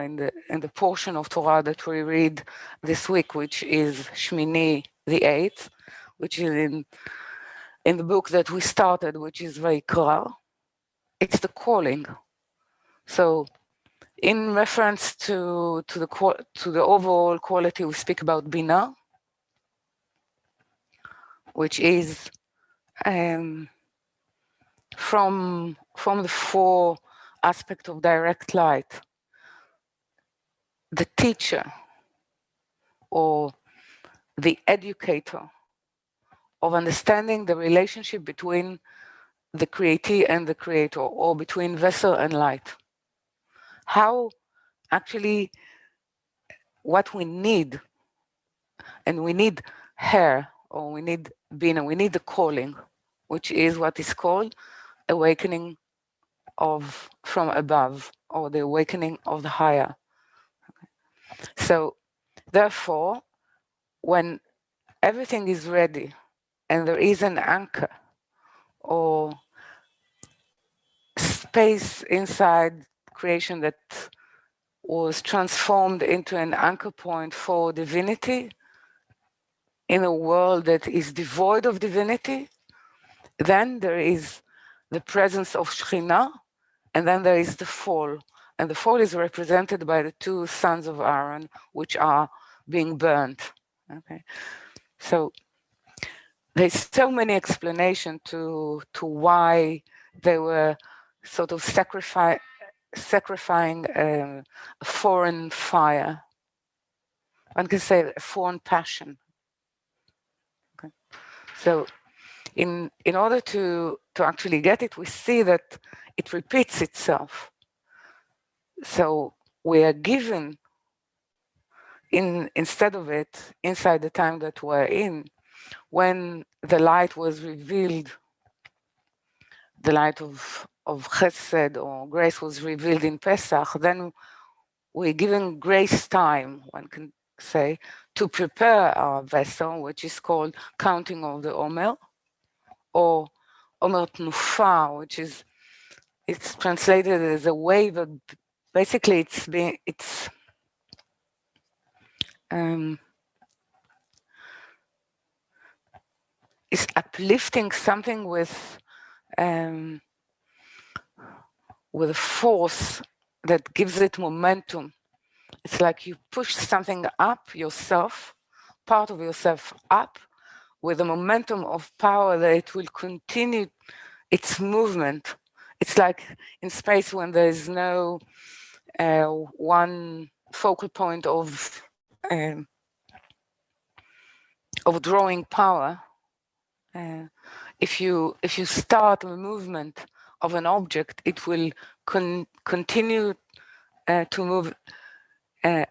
Torah, in the portion of Torah that we read this week, which is Shimini, the 8th, which is in the book that we started, which is Vayikra. It's the calling. So in reference to the overall quality, we speak about Bina, which is from the 4 aspects of direct light. The teacher or the educator of understanding the relationship between the createe and the creator, or between vessel and light. How actually what we need, and we need her, or we need Bina, we need the calling, which is what is called awakening from above, or the awakening of the higher. So therefore, when everything is ready and there is an anchor or space inside creation that was transformed into an anchor point for divinity in a world that is devoid of divinity, then there is the presence of Shekhinah, and then there is the fall. And the fall is represented by the 2 sons of Aaron, which are being burnt. Okay, so there's so many explanations to why they were sort of sacrificing a foreign fire. One can say a foreign passion. Okay. So in order to actually get it, we see that it repeats itself. So we are given, instead of it, inside the time that we're in, when the light was revealed, the light of Chesed or grace was revealed in Pesach, then we're given grace time, one can say, to prepare our vessel, which is called counting of the Omer, or Omer Tnufa, which is, it's translated as a wave, but basically it's uplifting something with a force that gives it momentum. It's like you push something up yourself, part of yourself up, with a momentum of power that it will continue its movement. It's like in space when there is no one focal point of drawing power. If you start a movement of an object, it will continue to move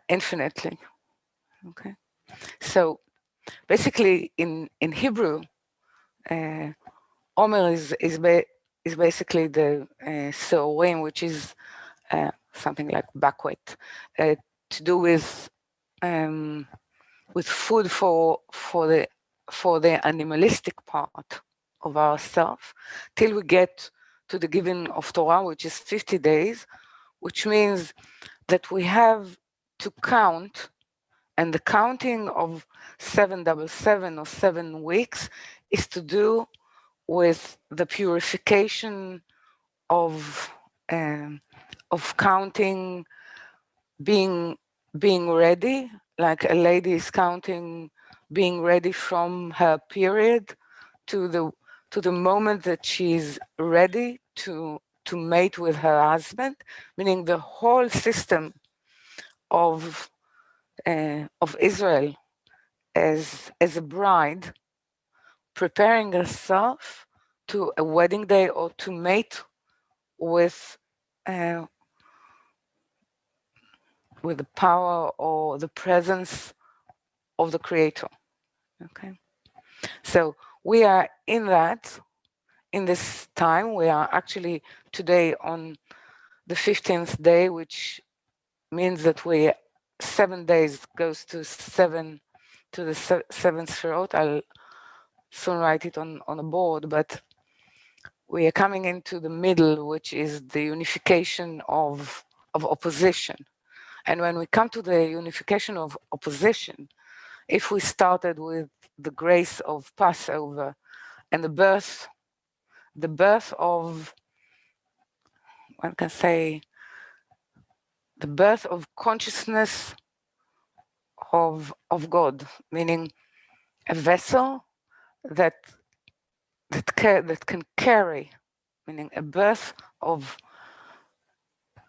infinitely. Okay, so basically in Hebrew, Omer is basically the Seorim, which is something like banquet, to do with food for the animalistic part of ourselves, till we get to the giving of Torah, which is 50 days, which means that we have to count, and the counting of 777 or 7 weeks is to do with the purification of counting, being ready, like a lady is counting, being ready from her period to the moment that she's ready to mate with her husband, meaning the whole system of Israel as a bride, preparing herself to a wedding day or to mate with the power or the presence of the Creator. Okay, so we are in this time. We are actually today on the 15th day, which means that 7 days goes to the 7th Sefirot. I'll soon write it on a board, but we are coming into the middle, which is the unification of opposition. And when we come to the unification of opposition, if we started with the grace of Passover and the birth of, one can say, the birth of consciousness of God, meaning a vessel that can carry, meaning a birth of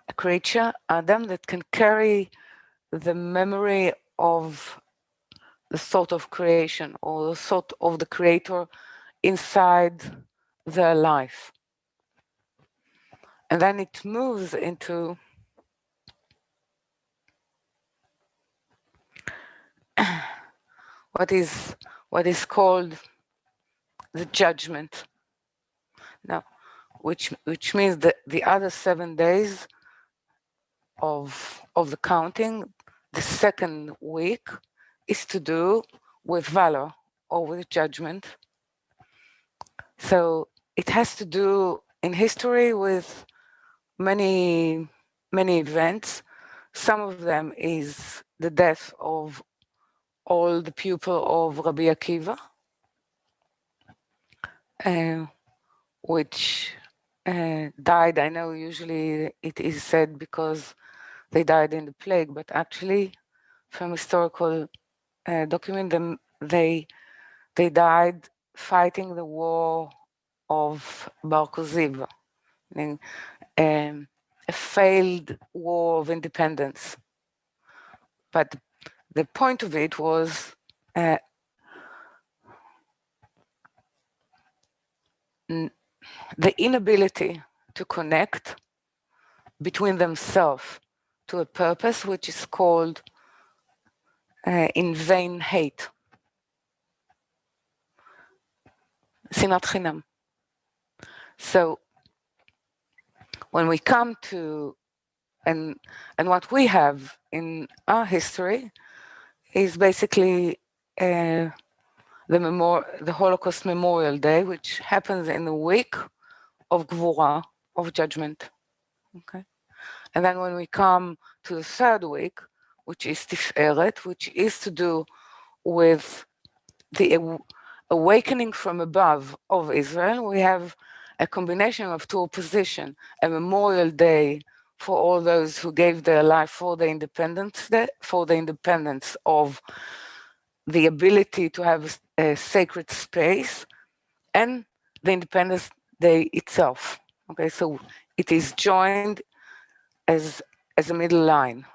a creature, Adam, that can carry the memory of the thought of creation or the thought of the creator inside their life. And then it moves into what is called the judgment. Now, which means that the other 7 days of the counting, the second week, is to do with valor or with judgment. So it has to do in history with many events. Some of them is the death of all the pupil of Rabbi Akiva, which died. I know usually it is said because they died in the plague, but actually from historical document, they died fighting the war of Bar Koziv, meaning a failed war of independence. But the point of it was the inability to connect between themselves to a purpose which is called in vain hate, sinat chinam. So when we come to, and what we have in our history is basically the Holocaust Memorial Day, which happens in the week of Gvura, of judgment. Okay, and then when we come to the third week, which is Tiferet, which is to do with the awakening from above of Israel, we have a combination of two oppositions: a Memorial Day for all those who gave their life for the independence day, for the independence of the ability to have a sacred space, and the Independence Day itself. Okay, so it is joined as a middle line.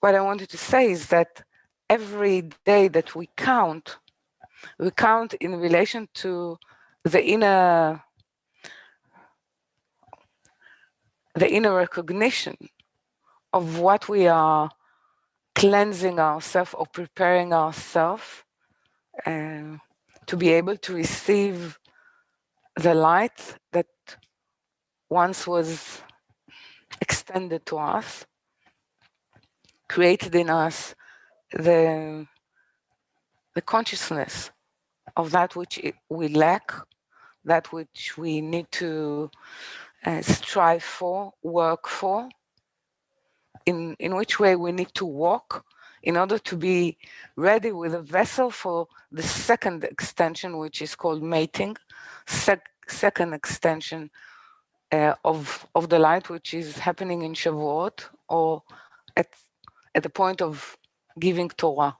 What I wanted to say is that every day that we count in relation to the inner recognition of what we are cleansing ourselves or preparing ourselves to be able to receive the light that once was extended to us, created in us the consciousness of that which we lack, that which we need to strive for, work for, in which way we need to walk in order to be ready with a vessel for the second extension, which is called mating, second extension of the light, which is happening in Shavuot, or at the point of giving Torah.